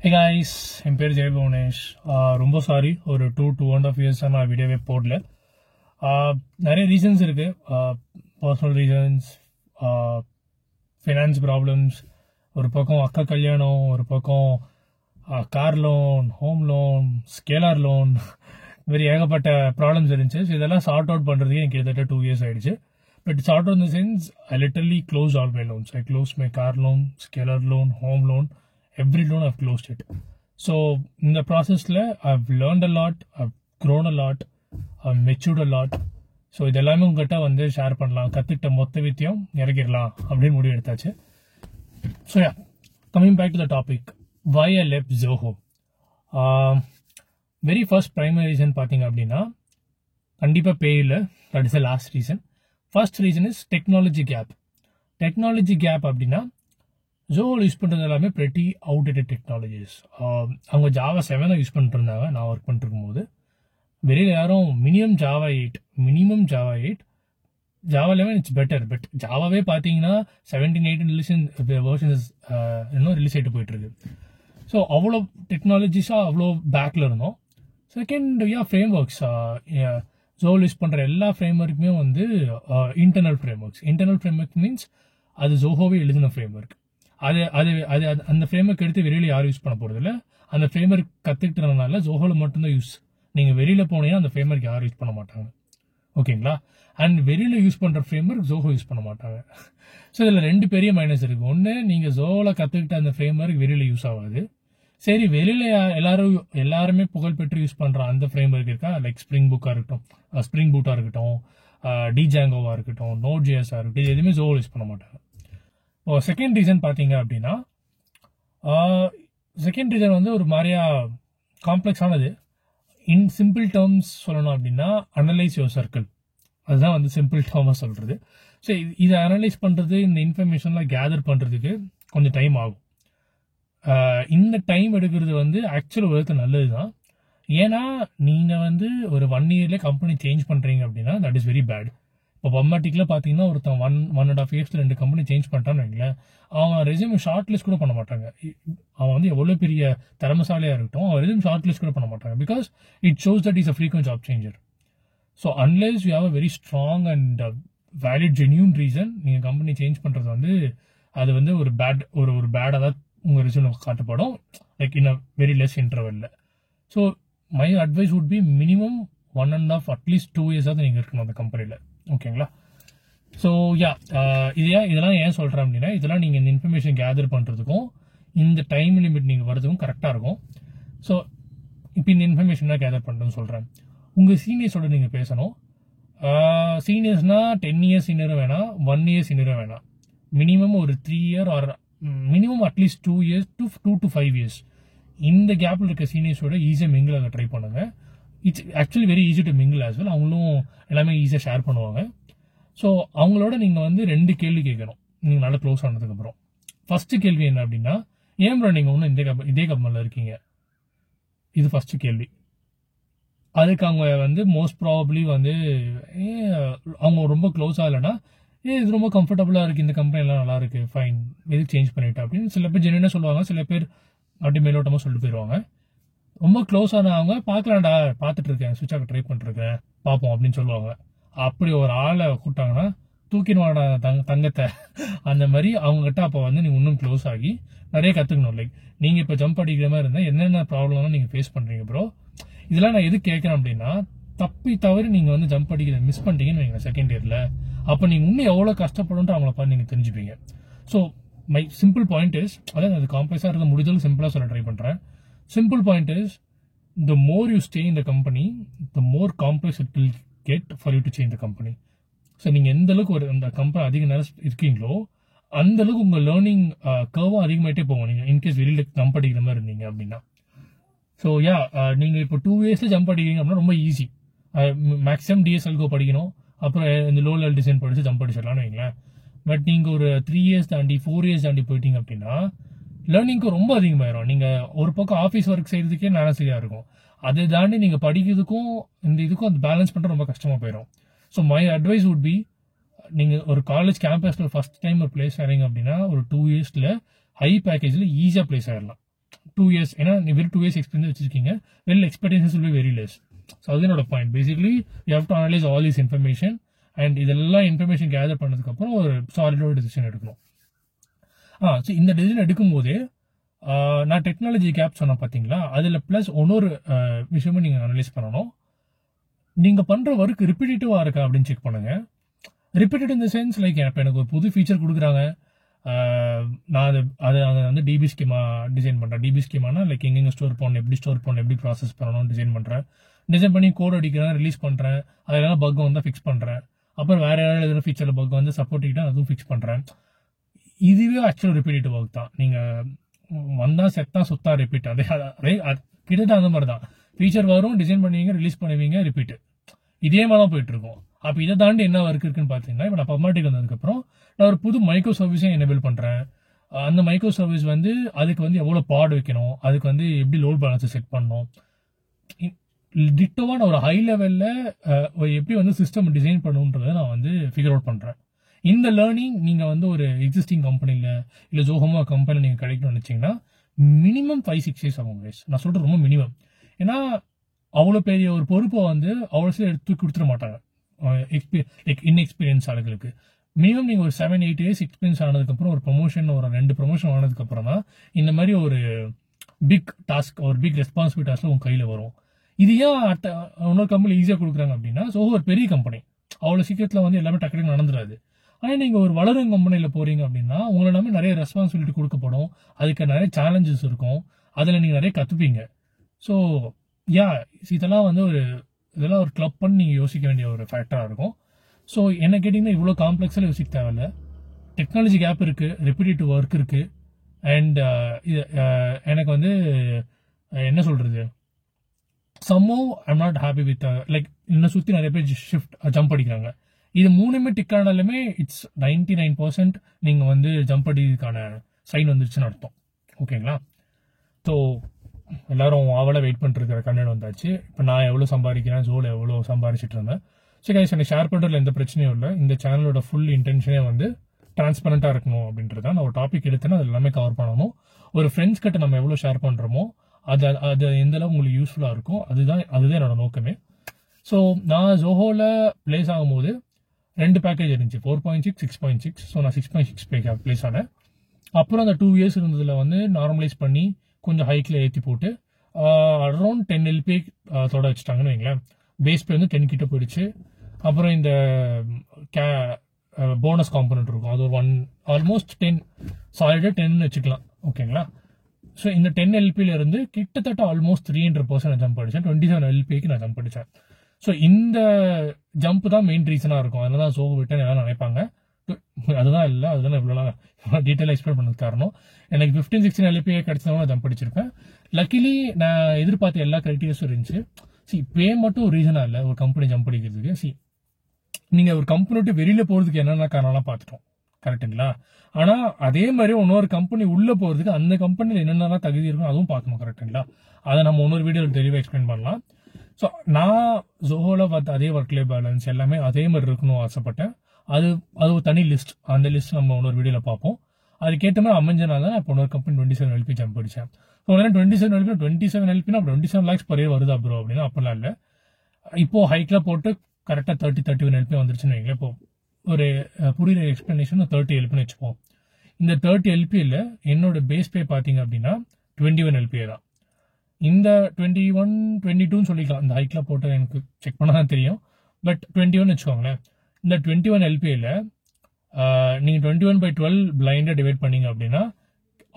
Hey guys, என் பேர் ஜெய் புவனேஷ். ரொம்ப sorry, ஒரு 2.5 years நான் வீடியோவே போடல. நிறைய ரீசன்ஸ் இருக்கு. பர்சனல் ரீசன்ஸ், ஃபினான்ஸ் ப்ராப்ளம்ஸ், ஒரு பக்கம் அக்கா கல்யாணம், ஒரு பக்கம் car loan, home loan, scalar loan, very ஏகப்பட்ட ப்ராப்ளம்ஸ் இருந்துச்சு. ஸோ இதெல்லாம் சார்ட் அவுட் பண்ணுறதுக்கு எனக்கு கிட்டத்தட்ட 2 years ஆயிடுச்சு. But sort of in the sense, I literally closed all my loans. I closed my car loan, scalar loan, home loan, every loan I've closed it. So in the process, I've learned a lot, I've grown a lot, I've matured a lot. So இதெல்லாமே உங்ககிட்ட வந்து share பண்ணலாம், கற்றுக்கிட்ட மொத்த வித்தியம் இறக்கிடலாம் அப்படின்னு முடிவு எடுத்தாச்சு. So yeah, coming back to the topic, why I left Zoho. Very first primary reason பார்த்தீங்க அப்படின்னா கண்டிப்பாக பே இல்லை. That is the last reason. First reason is technology gap. Technology gap அப்படின்னா ஜோவில் யூஸ் பண்ணுறது எல்லாமே pretty outdated டெக்னாலஜிஸ். அவங்க Java 7 use பண்ணிட்டு இருந்தாங்க நான் ஒர்க் பண்ணிட்டு இருக்கும்போது. வெளியில் யாரும் minimum Java 8, Java 11 it's better. But ஜாவாவே பார்த்தீங்கன்னா 17-18 வெர்ஷன்ஸ் இன்னும் ரிலீஸ் ஆகிட்டு போயிட்டு இருக்கு. ஸோ அவ்வளோ டெக்னாலஜிஸாக அவ்வளோ பேக்கில் இருந்தோம். செகண்ட் ஃப்ரேம் ஒர்க்ஸ், ஜோவில் யூஸ் பண்ணுற எல்லா ஃப்ரேம் ஒர்க்குமே வந்து internal frame works. Internal frame work means அது ஜோஹோவே எழுதின ஃப்ரேம் ஒர்க். அந்த ஃப்ரேம் ஒர்க் எடுத்து வெளியில் யாரும் யூஸ் பண்ண போகிறது இல்லை. அந்த ஃப்ரேம் ஒர்க் கற்றுக்கிட்டதுனால ஜோஹோவில் மட்டும்தான் யூஸ். நீங்கள் வெளியில் போனீங்கன்னா அந்த ஃப்ரேம் ஒர்க் யாரும் யூஸ் பண்ண மாட்டாங்க. ஓகேங்களா? அண்ட் வெளியில் யூஸ் பண்ணுற ஃப்ரேம் ஒர்க் ஜோஹோ யூஸ் பண்ண மாட்டாங்க. ஸோ இதில் 2 பெரிய மைனஸ் இருக்குது. ஒன்று, நீங்கள் ஜோஹோவில் கற்றுக்கிட்ட அந்த ஃப்ரேம் ஒர்க் வெளியில் யூஸ் ஆகாது. சரி, வெளியில் எல்லாருமே புகழ்பெற்று யூஸ் பண்ணுற அந்த ஃப்ரேம் ஒர்க் இருக்கா, லைக் ஸ்ப்ரிங் பூட்டாக இருக்கட்டும், டிஜாங்கோவாக இருக்கட்டும், நோட் ஜிஎஸ்ஸாக இருக்கட்டும், இது எதுவுமே ஜோஹோ யூஸ் பண்ண மாட்டாங்க. செகண்ட் ரீசன் பார்த்தீங்க அப்படின்னா, செகண்ட் ரீசன் வந்து ஒரு மாதிரியா காம்ப்ளெக்ஸானது. இன் சிம்பிள் டேர்ம்ஸ் சொல்லணும் அப்படின்னா, அனலைஸ் யுவர் சர்க்கிள். அதுதான் வந்து சிம்பிள் டேர்மாக சொல்கிறது. ஸோ இதை அனலைஸ் பண்ணுறது, இந்த இன்ஃபர்மேஷன்லாம் கேதர் பண்ணுறதுக்கு கொஞ்சம் டைம் ஆகும். இந்த டைம் எடுக்கிறது வந்து ஆக்சுவல் விதத்தில் நல்லது தான். ஏன்னா நீங்கள் வந்து ஒரு 1 yearல கம்பெனி சேஞ்ச் பண்ணுறீங்க அப்படின்னா தட் இஸ் வெரி பேட். இப்போ பம்மாட்டிக்கில் பார்த்தீங்கன்னா ஒருத்தன் 1.5 years 2 கம்பெனி சேஞ்ச் பண்ணிட்டான்னு வைங்களேன், அவன் ரெஸ்யூம் ஷார்ட் லிஸ்ட் கூட பண்ண மாட்டாங்க. அவன் வந்து எவ்வளோ பெரிய திறமசாலியாக இருக்கட்டும், அவன் ரெஸ்யூம் ஷார்ட் லிஸ்ட் கூட பண்ண மாட்டாங்க. Because it shows that is a frequent job changer. So unless you have a very strong and valid genuine reason நீங்கள் கம்பெனி சேஞ்ச் பண்ணுறது வந்து அது வந்து ஒரு பேடாக தான் உங்கள் ரெஸ்யூம் காட்டப்படும், like in a very less இன்டர்வெல்ல. So my advice would be minimum 1.5 at least 2 years நீங்கள் இருக்கணும் அந்த கம்பெனியில். ஓகேங்களா? ஸோ இதெல்லாம் ஏன் சொல்கிறேன் அப்படின்னா, இதெல்லாம் நீங்கள் இந்த இன்ஃபர்மேஷன் கேதர் பண்ணுறதுக்கும் இந்த டைம் லிமிட் நீங்கள் வரதுக்கும் கரெக்டாக இருக்கும். ஸோ இப்போ இந்த இன்ஃபர்மேஷனாக கேதர் பண்ணுறதுன்னு சொல்கிறேன். உங்கள் சீனியர்ஸோட நீங்கள் பேசணும். சீனியர்ஸ்னால் 10 years சீனியரும் வேணாம், 1 year சீனியரும் வேணாம். மினிமம் ஒரு 3 year R minimum at least 2 years to 5 years இந்த கேப்பில் இருக்க சீனியர்ஸோட ஈஸியாக மிங்கிள் ஆக ட்ரை பண்ணுங்க. It's actually very easy to mingle as well. அவங்களும் எல்லாமே ஈஸியாக ஷேர் பண்ணுவாங்க. ஸோ அவங்களோட நீங்கள் வந்து 2 கேள்வி கேட்கணும் நீங்கள் நல்லா க்ளோஸ் ஆனதுக்கப்புறம். ஃபர்ஸ்ட் கேள்வி என்ன அப்படின்னா, ஏன் ப்ரோ நீங்கள் ஒன்றும் இதே கம்பெனியில் இருக்கீங்க? இது ஃபர்ஸ்ட் கேள்வி. அதுக்கு அவங்க வந்து மோஸ்ட் ப்ராபப்ளி வந்து அவங்க ரொம்ப க்ளோஸாக இல்லைன்னா, இது ரொம்ப கம்ஃபர்டபுளாக இருக்குது, இந்த கம்பெனி எல்லாம் நல்லா இருக்கு, ஃபைன், எதுக்கு சேஞ்ச் பண்ணிட்டேன் அப்படின்னு சில பேர் ஜென்யூனாக சொல்லுவாங்க. சில பேர் அப்படி மேலோட்டமாக சொல்லிட்டு போயிடுவாங்க. ரொம்ப க்ளோஸ் ஆனவங்க பார்க்கலாம்டா, பார்த்துட்டு இருக்கேன், சுவிட்ச் ஆக ட்ரை பண்ணிருக்கேன், பார்ப்போம் அப்படின்னு சொல்லுவாங்க. அப்படி ஒரு ஆளை கூப்பிட்டாங்கன்னா தூக்கிடுவாடா தங்கத்தை அந்த மாதிரி அவங்ககிட்ட அப்போ வந்து நீங்கள் இன்னும் க்ளோஸ் ஆகி நிறைய கற்றுக்கணும். லைக் நீங்கள் இப்போ ஜம்ப் அடிக்கிற மாதிரி இருந்தால் என்னென்ன ப்ராப்ளம்லாம் நீங்கள் ஃபேஸ் பண்ணுறீங்க ப்ரோ, இதெல்லாம் நான் எது கேட்குறேன் அப்படின்னா, தப்பி தவறி நீங்கள் வந்து ஜம்ப் அடிக்கிறத மிஸ் பண்ணிட்டீங்கன்னு வைங்க செகண்ட் இயரில், அப்போ நீங்கள் இன்னும் எவ்வளோ கஷ்டப்படும்ட்டு அவங்கள பார்த்து நீங்கள் தெரிஞ்சுப்பீங்க. So my simple point is, அதாவது அது காம்ப்ளெக்ஸாக இருக்க முடிஞ்சளவு சிம்பிளாக சொல்ல ட்ரை பண்ணுறேன். Simple point is, the more you stay in the company, the more complex it will get for you to change the company. So நீங்கள் எந்த அளவுக்கு ஒரு அந்த கம்பெனி அதிக நேரம் இருக்கீங்களோ அந்த அளவுக்கு உங்கள் லேர்னிங் கர்வும் அதிகமாகிட்டே போகும். நீங்கள் இன்கேஸ் வெளியில் ஜம்ப் அடிக்கிற மாதிரி இருந்தீங்க அப்படின்னா. ஸோ நீங்கள் இப்போ 2 years ஜம்ப் அடிக்கிறீங்க அப்படின்னா ரொம்ப ஈஸி. மேக்ஸிமம் டிஎஸ்எல்கோ படிக்கணும், அப்புறம் இந்த லோ லெவல் டிசைன் படிச்சு ஜம்ப் அடிச்சிடலாம்னு வைங்களேன். பட் நீங்கள் ஒரு 3 years தாண்டி 4 years தாண்டி போயிட்டீங்க அப்படின்னா லேர்னிங்க்கு ரொம்ப அதிகமாயிரும். நீங்கள் ஒரு பக்கம் ஆஃபீஸ் ஒர்க் செய்யறதுக்கே நேரம் சரியாக இருக்கும், அதை தாண்டி நீங்கள் படிக்கிறதுக்கும் இந்த இதுக்கும் அந்த பேலன்ஸ் பண்ணுறது ரொம்ப கஷ்டமாக போயிடும். So my advice would B, நீங்கள் ஒரு காலேஜ் கேம்பஸில் ஃபர்ஸ்ட் டைம் ஒரு பிளேஸ் ஆகிறீங்க அப்படின்னா ஒரு 2 yearsல ஹை பேக்கேஜில் ஈஸியாக பிளேஸ் ஆகிடலாம். 2 years, ஏன்னா நீ வெறும் 2 years எக்ஸ்பீரியன்ஸ் வச்சிருக்கீங்க, well expectations will be very less. So அது என்னோட point. Basically you have to analyse all this information and இதெல்லாம் இன்ஃபர்மேஷன் கேதர் பண்ணதுக்கப்புறம் ஒரு சாலிடான டிசிஷன் எடுக்கணும். ஸோ இந்த டிசிஷன் எடுக்கும் போதே நான் டெக்னாலஜி கேப் சொன்னேன் பார்த்தீங்களா, அதில் ப்ளஸ் இன்னொரு விஷயமும் நீங்கள் அனலைஸ் பண்ணணும். நீங்கள் பண்ணுற ஒர்க் ரிப்பீட்டேட்டிவாக இருக்கா அப்படின்னு செக் பண்ணுங்க. ரிப்பீட்டட் இந்த சென்ஸ் லைக் இப்போ எனக்கு ஒரு புது ஃபீச்சர் கொடுக்குறாங்க, நான் அதை வந்து டிபி ஸ்கீமா டிசைன் பண்ணுறேன். டிபி ஸ்கீமானா லைக் எங்கெங்கே ஸ்டோர் பண்ணணும், எப்படி ப்ராசஸ் பண்ணணும் டிசைன் பண்ணுறேன். டிசைன் பண்ணி கோட் அடிக்கிறேன், ரிலீஸ் பண்ணுறேன், அதெல்லாம் பக் வந்து ஃபிக்ஸ் பண்ணுறேன். அப்புறம் வேற யாராவது எதுவும் ஃபீச்சரில் பக் வந்து சப்போர்ட் ஆகிட்டா அதுவும் ஃபிக்ஸ் பண்ணுறேன். இதுவே ஆக்சுவலாக ரிப்பீட்டேட்டிவ் ஒர்க் தான். நீங்கள் வந்தால் செத்தா சுத்தா ரிப்பீட். அதே கிட்டத்தட்ட அந்த மாதிரி தான். ஃபீச்சர் வரும், டிசைன் பண்ணுவீங்க, ரிலீஸ் பண்ணுவீங்க, ரிப்பீட். இதே மாதிரி தான் போயிட்டு இருக்கும். அப்போ இதை தாண்டி என்ன ஒர்க் இருக்குன்னு பார்த்தீங்கன்னா, இப்போ நான் பப்மாட்டிக் வந்ததுக்கப்புறம் நான் ஒரு புது மைக்ரோ சர்வீஸையும் எனேபிள் பண்ணுறேன். அந்த மைக்ரோ சர்வீஸ் வந்து அதுக்கு வந்து எவ்வளோ பாட் வைக்கணும், அதுக்கு வந்து எப்படி லோட் பேலன்ஸை செட் பண்ணணும், டிட்டோவான ஒரு ஹை லெவலில் எப்படி வந்து சிஸ்டம் டிசைன் பண்ணணுன்றதை நான் வந்து ஃபிகர் அவுட் பண்ணுறேன். இந்த லேர்னிங் நீங்கள் வந்து ஒரு எக்ஸிஸ்டிங் கம்பெனியில் இல்லை ஜோஹோமோ கம்பெனியில் நீங்கள் கிடைக்கணும்னு நினச்சிங்கன்னா மினிமம் 5-6 years ஆகும் கைஸ். நான் சொல்கிறது ரொம்ப மினிமம். ஏன்னா அவ்வளோ பெரிய ஒரு பொறுப்பை வந்து அவ்வளோ சீக்கிரம் எடுத்து கொடுத்துட மாட்டாங்க லைக் இன்எக்ஸ்பீரியன்ஸ் ஆளுகளுக்கு. மினிமம் நீங்கள் ஒரு 7-8 years எக்ஸ்பீரியன்ஸ் ஆனதுக்கப்புறம் ஒரு ப்ரொமோஷன், ஒரு 2 ப்ரொமோஷன் ஆனதுக்கப்புறம் தான் இந்த மாதிரி ஒரு பிக் டாஸ்க், ஒரு பிக் ரெஸ்பான்சிபிலிட்டி டாஸ்க் உங்கள் கையில் வரும். இது ஏன் இன்னொரு கம்பெனி ஈஸியாக கொடுக்குறாங்க அப்படின்னா, ஸோ ஒரு பெரிய கம்பெனி அவ்வளோ சீக்கிரத்தில் வந்து எல்லாமே டக்குனு நடந்துடாது. ஆனால் நீங்கள் ஒரு வளரும் கம்பெனியில் போகிறீங்க அப்படின்னா உங்களை நம்ம நிறைய ரெஸ்பான்சிபிலிட்டி கொடுக்கப்படும், அதுக்கு நிறைய சேலஞ்சஸ் இருக்கும், அதில் நீங்கள் நிறைய கற்றுப்பீங்க. ஸோ இதெல்லாம் வந்து இதெல்லாம் ஒரு கிளப் பண்ணி நீங்கள் யோசிக்க வேண்டிய ஒரு ஃபேக்டராக இருக்கும். ஸோ என்ன கேட்டிங்கன்னா இவ்வளோ காம்ப்ளெக்ஸாக யோசிக்க தேவையில்ல. டெக்னாலஜி கேப் இருக்குது, ரெப்பிட்டேட்டிவ் ஒர்க் இருக்குது, அண்ட் எனக்கு வந்து என்ன சொல்கிறது, somehow I'm not happy with like இன்னும் சுற்றி நிறைய பேர் ஜம்ப் அடிக்கிறாங்க. இது மூணுமே டிக் ஆனாலுமே இட்ஸ் 99% நீங்கள் வந்து ஜம்ப் அடிக்கிறதுக்கான சைன் வந்துருச்சுன்னு அர்த்தம். ஓகேங்களா? ஸோ எல்லாரும் ஆவலாக வெயிட் பண்ணிருக்கிற கண்டென்ட் வந்தாச்சு. இப்போ நான் எவ்வளோ சம்பாதிக்கிறேன், ஜோல் எவ்வளோ சம்பாதிச்சிட்டு இருந்தேன். ஸோ கைஸ் எனக்கு ஷேர் பண்ணுறதுல எந்த பிரச்சனையும் இல்லை. இந்த சேனலோட ஃபுல் இன்டென்ஷனே வந்து டிரான்ஸ்பரண்டாக இருக்கணும் அப்படின்றத. நான் ஒரு டாபிக் எடுத்தேன்னா அது எல்லாமே கவர் பண்ணணும். ஒரு ஃப்ரெண்ட்ஸ் கிட்ட நம்ம எவ்வளோ ஷேர் பண்ணுறோமோ அது எந்த அளவு உங்களுக்கு யூஸ்ஃபுல்லாக இருக்கும், அதுதான் என்னோட நோக்கமே. ஸோ நான் ஜோஹோவில் பிளேஸ் ஆகும்போது 2 பேக்கேஜ் இருந்துச்சு, 4.6, 6.6. ஸோ நான் 6.6 பிளேஸ் ஆனேன். அப்புறம் அந்த 2 years இருந்ததில் வந்து நார்மலைஸ் பண்ணி கொஞ்சம் ஹைக்கில் ஏற்றி போட்டு அரௌண்ட் 10 LP தொட வச்சுட்டாங்கன்னு வைங்களேன். பேஸ் பே வந்து 10 கிட்ட போயிடுச்சு. அப்புறம் இந்த போனஸ் காம்பனண்ட் இருக்கும், அது ஒரு ஆல்மோஸ்ட் 10 சாலிடாக 10 வச்சுக்கலாம். ஓகேங்களா? ஸோ இந்த 10 LPல இருந்து கிட்டத்தட்ட ஆல்மோஸ்ட் 300% நான் ஜம்ப் அடித்தேன். 27 LPக்கு நான் ஜம்ப் அடித்தேன். ஸோ இந்த ஜம்ப் தான் மெயின் ரீசனாக இருக்கும். அதனால தான் ஜோஹோ விட்டேன்னு எல்லாம் நினைப்பாங்க. அதுதான் இல்லை, அதுதான் இவ்வளோ டீட்டெயிலாக எக்ஸ்பிளைன் பண்ணது காரணம். எனக்கு 15-16 LP கிடைச்சதுனால ஜம்ப் அடிச்சிருப்பேன். லக்கிலி நான் எதிர்பார்த்த எல்லா கிரைட்டீரியாஸும் இருந்துச்சு. பே மட்டும் ஒரு ரீசனாக இல்லை ஒரு கம்பெனி ஜம்ப் அடிக்கிறதுக்கு. நீங்கள் ஒரு கம்பெனி விட்டு வெளியில் போகிறதுக்கு என்னென்ன காரணம்லாம் பார்த்துட்டோம், கரெக்டுங்களா? ஆனால் அதே மாதிரி இன்னொரு கம்பெனி உள்ளே போகிறதுக்கு அந்த கம்பெனியில் என்னென்னலாம் தகுதி இருக்கும் அதுவும் பார்க்கணும், கரெக்டுங்களா? அதை நம்ம இன்னொரு வீடியோவில் தெளிவாக எக்ஸ்பிளைன் பண்ணலாம். ஸோ நான் ஜோஹோவில் பார்த்த அதே ஒர்க் லைஃப் பேலன்ஸ் எல்லாமே அதே மாதிரி இருக்கணும்னு ஆசைப்பட்டேன். அது ஒரு தனி லிஸ்ட், அந்த லிஸ்ட் நம்ம இன்னொரு வீடியோவில் பார்ப்போம். அதுக்கேற்ற மாதிரி அமைஞ்சனால தான் இப்போ இன்னொரு கம்பெனி 27 LP ஜம்ப் அடித்தேன். ஸோ 27 LPனா 27 lakhs per year வருதா ப்ரோ அப்படின்னா அப்படிலாம் இல்லை. இப்போது ஹைக்கில் போட்டு கரெக்டாக 30-31 LP வந்துருச்சுன்னு வைங்களேன். இப்போ ஒரு புரியுற எக்ஸ்பிளனேஷன் 30 LPன்னு வச்சுப்போம். இந்த 30 LPயில் என்னோட பேஸ் பே பார்த்தீங்க அப்படின்னா 21 LP தான். இந்த 21-22 சொல்லிக்கலாம், இந்த ஹைக்கில் போட்டு எனக்கு செக் பண்ணால் தான் தெரியும். பட் 21 வச்சுக்கோங்களேன். இந்த 21 LPயில் நீங்கள் 21/12 பிளைண்டாக டிவைட் பண்ணீங்க அப்படின்னா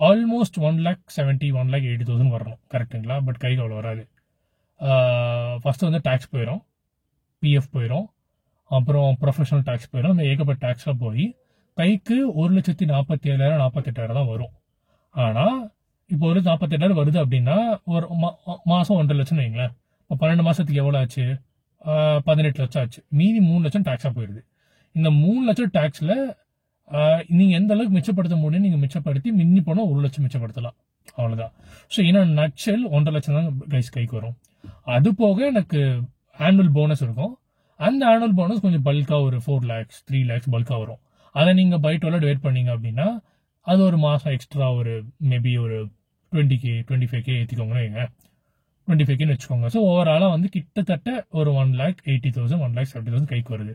ஆல்மோஸ்ட் 1,70,000-1,80,000 வரணும், கரெக்டுங்களா? பட் கைக்கு அவ்வளோ வராது. ஃபஸ்ட்டு வந்து டேக்ஸ் போயிடும், PF போயிடும், அப்புறம் ப்ரொஃபஷனல் டேக்ஸ் போயிடும். அந்த ஏகப்பட்ட டேக்ஸ்லாம் போய் கைக்கு 1,47,000-48,000 தான் வரும். ஆனால் இப்போ 1,48,000 வருது அப்படின்னா ஒரு மாதம் 1.5 லட்சம் வைங்களேன். இப்போ 12 மாதத்துக்கு எவ்வளோ ஆச்சு? 18 லட்சம் ஆச்சு. மீதி 3 லட்சம் டேக்ஸாக போயிடுது. இந்த 3 லட்சம் டேக்ஸில் நீங்கள் எந்த அளவுக்கு மிச்சப்படுத்த முடியும், நீங்கள் மிச்சப்படுத்தி மின்னி போனால் 1 லட்சம் மிச்சப்படுத்தலாம், அவ்வளோதான். ஸோ ஏன்னா நட்சல் 1.5 லட்சம் தான் கைக்கு வரும். அது போக எனக்கு ஆனுவல் போனஸ் இருக்கும். அந்த ஆனுவல் போனஸ் கொஞ்சம் பல்காக ஒரு 4 lakhs 3 lakhs பல்காக வரும். அதை நீங்கள் பை 12 டிவைட் பண்ணீங்க அப்படின்னா அது ஒரு மாதம் எக்ஸ்ட்ரா ஒரு மேபி ஒரு 20K 25K ஏற்றிக்கோங்கன்னு வைங்க, 25Kன்னு வச்சுக்கோங்க. ஸோ ஓவராலாக வந்து கிட்டத்தட்ட ஒரு 1,80,000 1,70,000 கைக்கு வருது.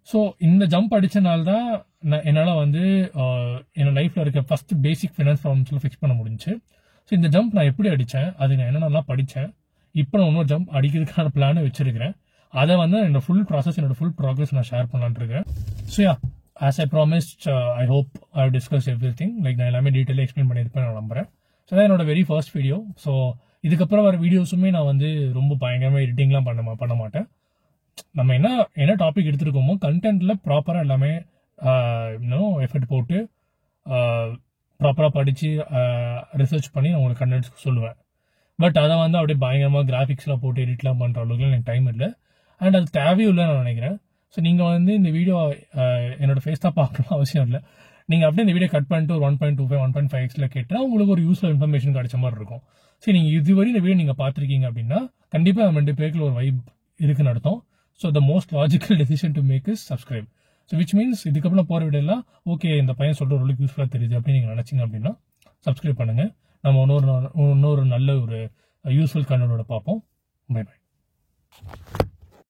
ஸோ இந்த ஜம்ப் அடிச்சனால தான் என்னால் வந்து என்னோட லைஃப்பில் இருக்க ஃபர்ஸ்ட் பேசிக் ஃபைனான்ஸ் ப்ராப்ளம்ஸ்லாம் ஃபிக்ஸ் பண்ண முடிஞ்சுச்சு. ஸோ இந்த ஜம்ப் நான் எப்படி அடித்தேன், அது நான் என்னென்னலாம் படித்தேன், இப்போ நான் இன்னொரு ஜம்ப் அடிக்கிறதுக்கான பிளானை வச்சிருக்கிறேன். அதை வந்து என்னோட ஃபுல் ப்ராசஸ், என்னோட ஃபுல் ப்ராக்ரஸ் நான் ஷேர் பண்ணலான்னு இருக்கேன். So yeah, as I promised, I hope I've discussed everything. Like நான் எல்லாமே டீட்டெயிலாக எக்ஸ்பிளைன் பண்ணியிருப்பேன் நான் நம்புறேன். ஸோ தான் என்னோட வெரி ஃபர்ஸ்ட் வீடியோ. ஸோ இதுக்கப்புறம் வர வீடியோஸுமே நான் வந்து ரொம்ப பயங்கரமாக எடிட்டிங்லாம் பண்ண மாட்டேன். நம்ம என்ன டாபிக் எடுத்துருக்கோமோ கண்டென்ட்ல ப்ராப்பராக எல்லாமே இன்னும் எஃபர்ட் போட்டு ப்ராப்பராக படித்து ரிசர்ச் பண்ணி நான் உங்களுக்கு கண்டென்ட்ஸ் சொல்லுவேன். பட் அதை வந்து அப்படியே பயங்கரமாக கிராஃபிக்ஸ்லாம் போட்டு எடிட்லாம் பண்ணுற அளவுக்கு எனக்கு டைம் இல்லை, அண்ட் அது தேவையும் இல்லைன்னு நான் நினைக்கிறேன். ஸோ நீங்கள் வந்து இந்த வீடியோ என்னோட ஃபேஸ் தான் பார்க்கணும் அவசியம் இல்லை. நீங்கள் அப்படியே இந்த வீடியோ கட் பண்ணிட்டு ஒரு 1.25 1.5x கேட்டால் உங்களுக்கு ஒரு யூஸ்ஃபுல் இன்ஃபர்மேஷன் கிடைச்ச மாதிரி இருக்கும். சரி, நீங்கள் இதுவரை இந்த வீடியோ நீங்கள் பார்த்துருக்கீங்க அப்படின்னா கண்டிப்பாக நம்ம 2 பேருக்குள்ள ஒரு வைப் இருக்குன்னு அர்த்தம். So the most logical decision to make is subscribe. So which means இதுக்கப்புறம் போகிற வீடியோலாம் ஓகே இந்த பையன் சொல்கிற ஒரு யூஸ்ஃபுல்லாக தெரியுது அப்படின்னு நீங்கள் நினச்சிங்க அப்படின்னா சப்ஸ்கிரைப் பண்ணுங்கள். நம்ம இன்னொரு நல்ல ஒரு யூஸ்ஃபுல் கண்டென்ட்டோட பார்ப்போம். Bye by.